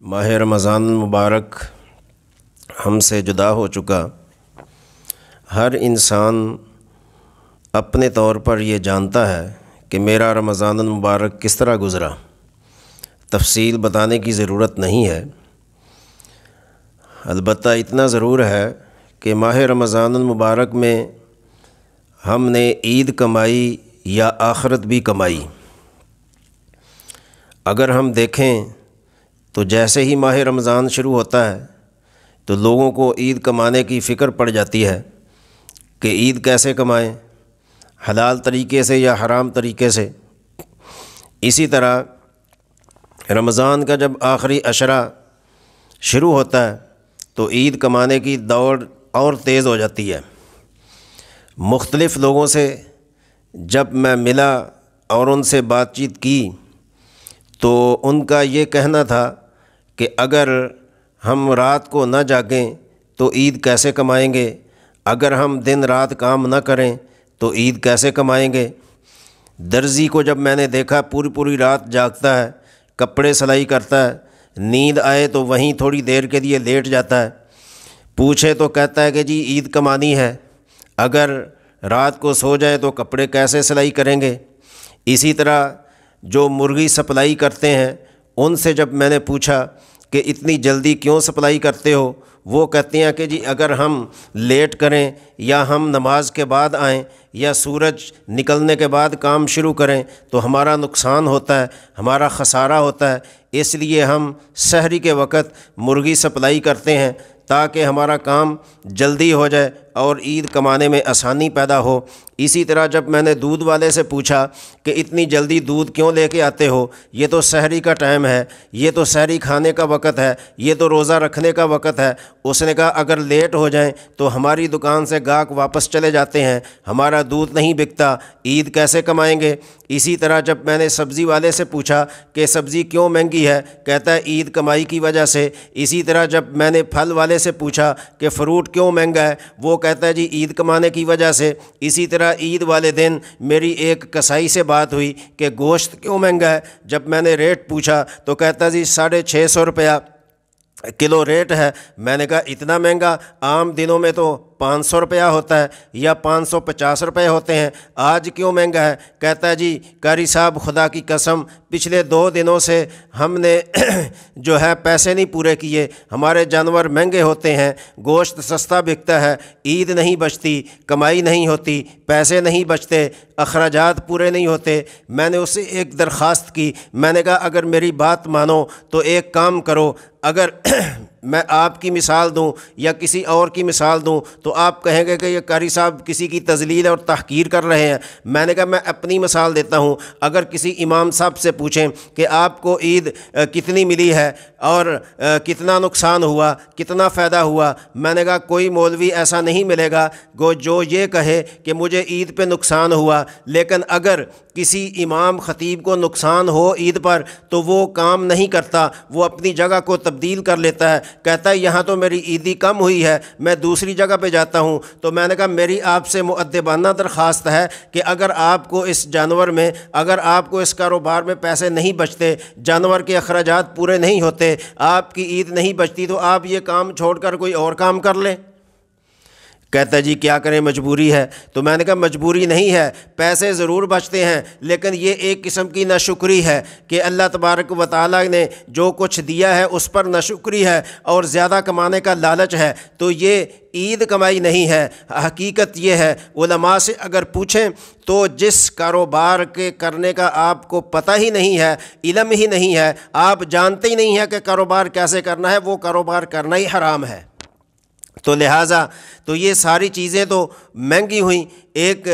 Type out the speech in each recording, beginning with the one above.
ماہ رمضان المبارک ہم سے جدا ہو چکا۔ ہر انسان اپنے طور پر یہ جانتا ہے کہ میرا رمضان المبارک کس طرح گزرا، تفصیل بتانے کی ضرورت نہیں ہے۔ البتہ اتنا ضرور ہے کہ ماہ رمضان المبارک میں ہم نے عید کمائی یا آخرت بھی کمائی۔ اگر ہم دیکھیں تو جیسے ہی ماہ رمضان شروع ہوتا ہے تو لوگوں کو عید کمانے کی فکر پڑ جاتی ہے کہ عید کیسے کمائیں، حلال طریقے سے یا حرام طریقے سے۔ اسی طرح رمضان کا جب آخری عشرہ شروع ہوتا ہے تو عید کمانے کی دوڑ اور تیز ہو جاتی ہے۔ مختلف لوگوں سے جب میں ملا اور ان سے بات چیت کی تو ان کا یہ کہنا تھا کہ اگر ہم رات کو نہ جاگیں تو عید کیسے کمائیں گے، اگر ہم دن رات کام نہ کریں تو عید کیسے کمائیں گے۔ درزی کو جب میں نے دیکھا پوری رات جاگتا ہے، کپڑے سلائی کرتا ہے، نیند آئے تو وہیں تھوڑی دیر کے لیے لیٹ جاتا ہے، پوچھے تو کہتا ہے کہ جی عید کمانی ہے، اگر رات کو سو جائیں تو کپڑے کیسے سلائی کریں گے۔ اسی طرح جو مرغی سپلائی کرتے ہیں ان سے جب میں نے پوچھا کہ اتنی جلدی کیوں سپلائی کرتے ہو، وہ کہتے ہیں کہ جی اگر ہم لیٹ کریں یا ہم نماز کے بعد آئیں یا سورج نکلنے کے بعد کام شروع کریں تو ہمارا نقصان ہوتا ہے، ہمارا خسارہ ہوتا ہے، اس لیے ہم سحری کے وقت مرغی سپلائی کرتے ہیں تاکہ ہمارا کام جلدی ہو جائے اور عید کمانے میں آسانی پیدا ہو۔ اسی طرح جب میں نے دودھ والے سے پوچھا کہ اتنی جلدی دودھ کیوں لے کے آتے ہو، یہ تو سحری کا ٹائم ہے، یہ تو سحری کھانے کا وقت ہے، یہ تو روزہ رکھنے کا وقت ہے۔ اس نے کہا اگر لیٹ ہو جائیں تو ہماری دکان سے گاہک واپس چلے جاتے ہیں، ہمارا دودھ نہیں بکتا، عید کیسے کمائیں گے۔ اسی طرح جب میں نے سبزی والے سے پوچھا کہ سبزی کیوں مہنگی ہے، کہتا ہے عید کمائی کی وجہ سے۔ اسی طرح جب میں نے پھل والے سے پوچھا کہ فروٹ کیوں مہنگا ہے، وہ کہتا ہے جی عید کمانے کی وجہ سے۔ اسی طرح عید والے دن میری ایک کسائی سے بات ہوئی کہ گوشت کیوں مہنگا ہے، جب میں نے ریٹ پوچھا تو کہتا جی 650 روپیہ کلو ریٹ ہے۔ میں نے کہا اتنا مہنگا، عام دنوں میں تو 500 روپیہ ہوتا ہے یا 550 روپے ہوتے ہیں، آج کیوں مہنگا ہے۔ کہتا ہے جی قاری صاحب خدا کی قسم پچھلے 2 دنوں سے ہم نے جو ہے پیسے نہیں پورے کیے، ہمارے جانور مہنگے ہوتے ہیں، گوشت سستا بکتا ہے، عید نہیں بچتی، کمائی نہیں ہوتی، پیسے نہیں بچتے، اخراجات پورے نہیں ہوتے۔ میں نے اس سے ایک درخواست کی، میں نے کہا اگر میری بات مانو تو ایک کام کرو، اگر میں آپ کی مثال دوں یا کسی اور کی مثال دوں تو آپ کہیں گے کہ یہ قاری صاحب کسی کی تذلیل اور تحقیر کر رہے ہیں۔ میں نے کہا میں اپنی مثال دیتا ہوں، اگر کسی امام صاحب سے پوچھیں کہ آپ کو عید کتنی ملی ہے اور کتنا نقصان ہوا، کتنا فائدہ ہوا، میں نے کہا کوئی مولوی ایسا نہیں ملے گا جو یہ کہے کہ مجھے عید پہ نقصان ہوا۔ لیکن اگر کسی امام خطیب کو نقصان ہو عید پر تو وہ کام نہیں کرتا، وہ اپنی جگہ کو تبدیل کر لیتا ہے، کہتا ہے یہاں تو میری عیدی کم ہوئی ہے، میں دوسری جگہ پہ جاتا ہوں۔ تو میں نے کہا میری آپ سے مؤدبانہ درخواست ہے کہ اگر آپ کو اس جانور میں، اگر آپ کو اس کاروبار میں پیسے نہیں بچتے، جانور کے اخراجات پورے نہیں ہوتے، آپ کی عید نہیں بچتی، تو آپ یہ کام چھوڑ کر کوئی اور کام کر لیں۔ کہتا ہے جی کیا کریں مجبوری ہے۔ تو میں نے کہا مجبوری نہیں ہے، پیسے ضرور بچتے ہیں لیکن یہ ایک قسم کی ناشکری ہے کہ اللہ تبارک و تعالیٰ نے جو کچھ دیا ہے اس پر ناشکری ہے اور زیادہ کمانے کا لالچ ہے، تو یہ عید کمائی نہیں ہے۔ حقیقت یہ ہے، علماء سے اگر پوچھیں تو جس کاروبار کے کرنے کا آپ کو پتہ ہی نہیں ہے، علم ہی نہیں ہے، آپ جانتے ہی نہیں ہیں کہ کاروبار کیسے کرنا ہے، وہ کاروبار کرنا ہی حرام ہے۔ تو لہٰذا تو یہ ساری چیزیں تو مہنگی ہوئیں۔ ایک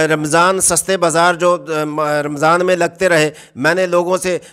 رمضان سستے بازار جو رمضان میں لگتے رہے، میں نے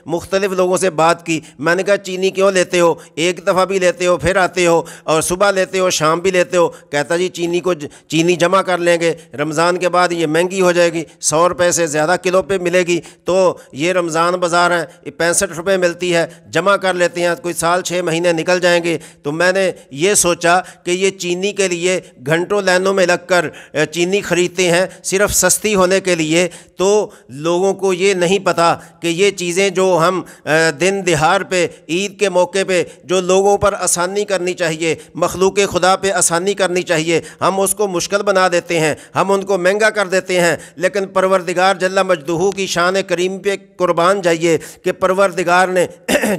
مختلف لوگوں سے بات کی، میں نے کہا چینی کیوں لیتے ہو، ایک دفعہ بھی لیتے ہو پھر آتے ہو اور صبح لیتے ہو شام بھی لیتے ہو۔ کہتا جی چینی جمع کر لیں گے، رمضان کے بعد یہ مہنگی ہو جائے گی، 100 روپے سے زیادہ کلو پہ ملے گی، تو یہ رمضان بازار ہے، 65 روپے ملتی ہے، جمع کر لیتے ہیں، کوئی سال 6 مہینے نکل جائیں گے۔ تو میں نے یہ سوچا کہ یہ چینی کے لیے گھنٹوں لائنوں میں لگ کر چینی خریدتے ہیں صرف سستی ہونے کے لیے، تو لوگوں کو یہ نہیں پتہ کہ یہ چیزیں جو ہم دن دہار پہ عید کے موقع پہ جو لوگوں پر آسانی کرنی چاہیے، مخلوق خدا پہ آسانی کرنی چاہیے، ہم اس کو مشکل بنا دیتے ہیں، ہم ان کو مہنگا کر دیتے ہیں۔ لیکن پروردگار جل مجدہ کی شان کریم پہ قربان جائیے کہ پروردگار نے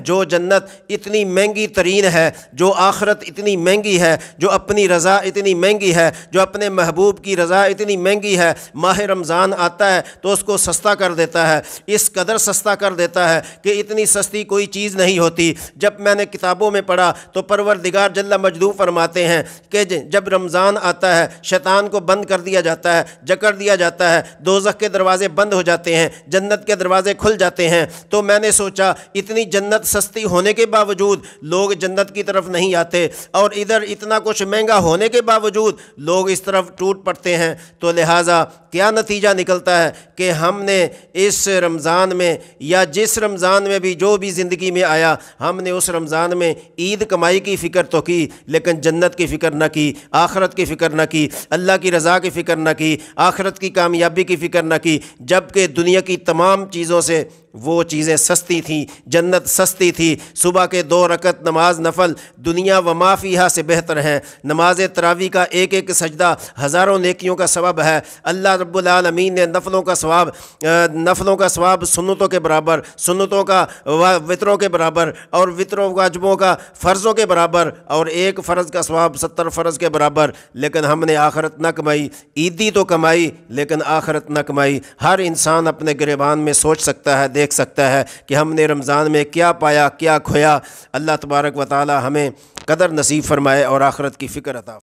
جو جنت اتنی مہنگی ترین ہے، جو آخرت اتنی مہنگی ہے، جو اپنی رضا اتنی مہنگی ہے، جو اپنے محبوب کی رضا اتنی مہنگی ہے، ماہ رمضان آتا ہے تو اس کو سستا کر دیتا ہے، اس قدر سستا کر دیتا ہے کہ اتنی سستی کوئی چیز نہیں ہوتی۔ جب میں نے کتابوں میں پڑھا تو پروردگار جل مجدہ فرماتے ہیں کہ جب رمضان آتا ہے شیطان کو بند کر دیا جاتا ہے، جکڑ دیا جاتا ہے، دوزخ کے دروازے بند ہو جاتے ہیں، جنت کے دروازے کھل جاتے ہیں۔ تو میں نے سوچا اتنی جنت سستی ہونے کے باوجود لوگ جنت کی طرف نہیں آتے، اور ادھر اتنا کچھ مہنگا ہونے کے باوجود لوگ اس طرف ٹوٹ پڑتے ہیں۔ تو لہٰذا کیا نتیجہ نکلتا ہے کہ ہم نے اس رمضان میں یا جس رمضان میں بھی جو بھی زندگی میں آیا، ہم نے اس رمضان میں عید کمائی کی فکر تو کی لیکن جنت کی فکر نہ کی، آخرت کی فکر نہ کی، اللہ کی رضا کی فکر نہ کی، آخرت کی کامیابی کی فکر نہ کی، جبکہ دنیا کی تمام چیزوں سے وہ چیزیں سستی تھیں، جنت سستی تھی۔ صبح کے 2 رکعت نماز نفل دنیا و ما فیہا سے بہتر ہیں۔ نماز تراویح کا ایک ایک سجدہ ہزاروں نیکیوں کا ثواب ہے۔ اللہ رب العالمین نے نفلوں کا ثواب سنتوں کے برابر، سنتوں کا وطروں کے برابر، اور وطروں واجبوں کا فرضوں کے برابر، اور ایک فرض کا ثواب 70 فرض کے برابر۔ لیکن ہم نے آخرت نہ کمائی، عیدی تو کمائی لیکن آخرت نہ کمائی۔ ہر انسان اپنے گریبان میں سوچ سکتا ہے، دیکھ سکتا ہے کہ ہم نے رمضان میں کیا پایا، کیا کھویا۔ اللہ تبارک و تعالی ہمیں قدر نصیب فرمائے اور آخرت کی فکر عطا